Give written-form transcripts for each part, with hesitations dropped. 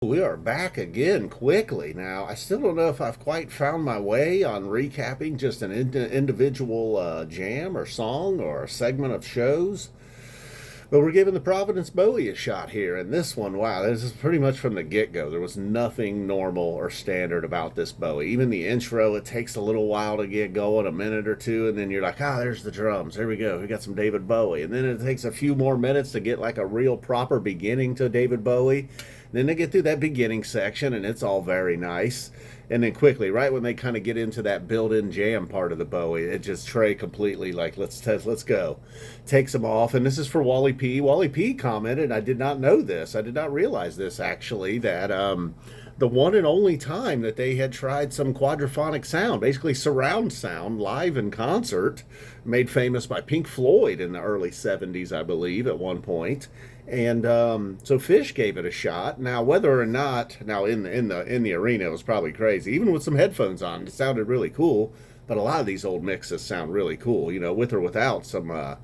We are back again quickly. Now, I still don't know if I've quite found my way on recapping just an individual jam or song or a segment of shows. But we're giving the Providence Bowie a shot here. And this one, wow, this is pretty much from the get go. There was nothing normal or standard about this Bowie. Even the intro, it takes a little while to get going, a minute or two. And then you're like, there's the drums. Here we go. We got some David Bowie. And then it takes a few more minutes to get like a real proper beginning to David Bowie. Then they get through that beginning section, and it's all very nice. And then quickly, right when they kind of get into that built-in jam part of the Bowie, it just Trey completely like let's go, takes them off. And this is for Wally P. Wally P. commented, I did not know this, I did not realize this actually, that the one and only time that they had tried some quadraphonic sound, basically surround sound, live in concert, made famous by Pink Floyd in the early '70s, I believe, at one point. And so Phish gave it a shot. Now, whether or not, now in the arena, it was probably crazy. Even with some headphones on, it sounded really cool. But a lot of these old mixes sound really cool, with or without some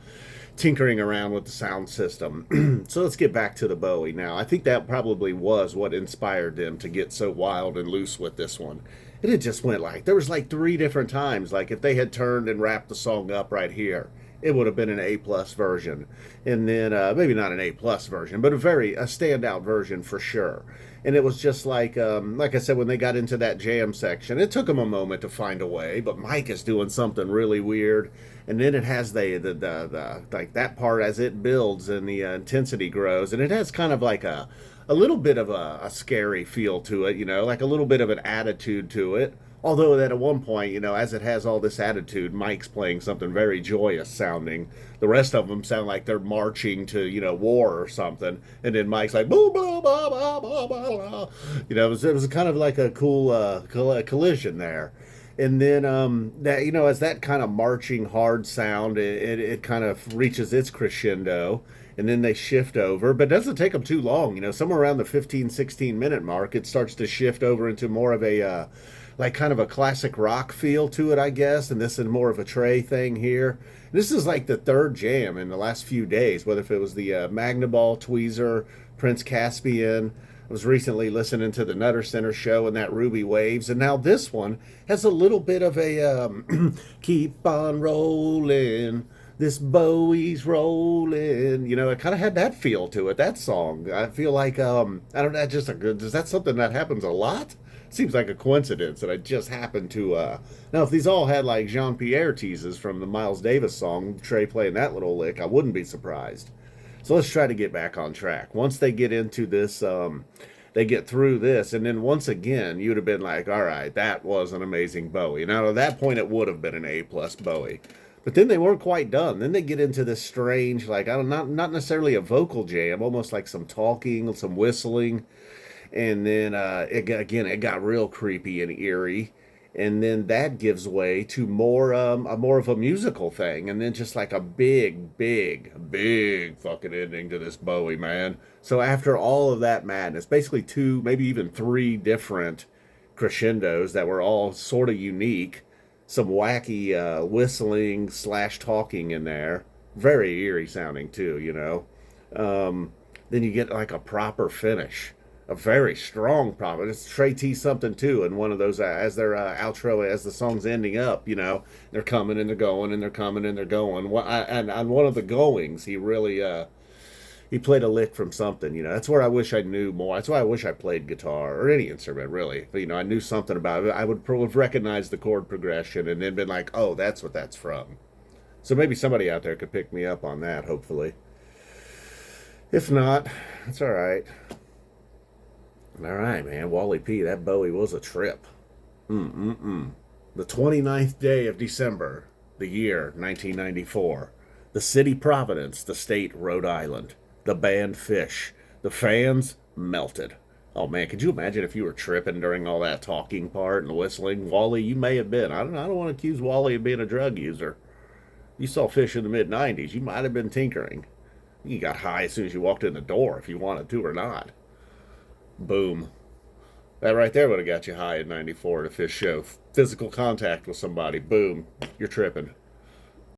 tinkering around with the sound system. So let's get back to the Bowie now. I think that probably was what inspired them to get so wild and loose with this one. And it just went like, there was like three different times, like if they had turned and wrapped the song up right here, it would have been an A plus version. And then maybe not an A plus version, but a standout version for sure. And it was just like I said, when they got into that jam section, it took them a moment to find a way, but Mike is doing something really weird. And then it has the like that part as it builds and the intensity grows, and it has kind of like a little bit of a scary feel to it, like a little bit of an attitude to it. Although that at one point, as it has all this attitude, Mike's playing something very joyous sounding. The rest of them sound like they're marching to, war or something. And then Mike's like, boo, boo, blah, blah, blah, blah, blah. It was kind of like a cool collision there. And then that, as that kind of marching hard sound, it kind of reaches its crescendo. And then they shift over, but it doesn't take them too long. Somewhere around the 15, 16-minute mark, it starts to shift over into more of a like kind of a classic rock feel to it, I guess. And this is more of a Trey thing here. This is like the third jam in the last few days, whether if it was the Magnaball, Tweezer, Prince Caspian. I was recently listening to the Nutter Center show and that Ruby Waves. And now this one has a little bit of a keep on rolling. This Bowie's rolling. It kind of had that feel to it, that song. I feel like, I don't know, is that something that happens a lot? Seems like a coincidence that I just happened to now if these all had like Jean-Pierre teases from the Miles Davis song, Trey playing that little lick, I wouldn't be surprised. So let's try to get back on track. Once they get into this, they get through this, and then once again, you'd have been like, all right, that was an amazing Bowie. Now at that point, it would have been an A plus Bowie. But then they weren't quite done. Then they get into this strange, like, I don't not necessarily a vocal jam, almost like some talking, some whistling. And then it got real creepy and eerie, and then that gives way to more of a musical thing, and then just like a big fucking ending to this Bowie, man. So after all of that madness, basically two, maybe even three different crescendos that were all sort of unique, some wacky whistling slash talking in there, very eerie sounding too. Then you get like a proper finish, a very strong problem. It's Trey T something too, and one of those as their outro, as the song's ending up, they're coming and they're going and they're coming and they're going. And on one of the goings, he really he played a lick from something. That's where I wish I knew more. That's why I wish I played guitar or any instrument really. But, I knew something about it. I would have recognized the chord progression and then been like, oh, that's what that's from. So maybe somebody out there could pick me up on that. Hopefully, if not, it's all right. All right, man. Wally P, that Bowie was a trip. The 29th day of December, the year 1994. The city Providence, the state Rhode Island. The band Phish. The fans melted. Oh, man, could you imagine if you were tripping during all that talking part and whistling? Wally, you may have been. I don't want to accuse Wally of being a drug user. You saw Phish in the mid-90s. You might have been tinkering. You got high as soon as you walked in the door, if you wanted to or not. Boom. That right there would have got you high in '94 at a Phish show. Physical contact with somebody. Boom. You're tripping.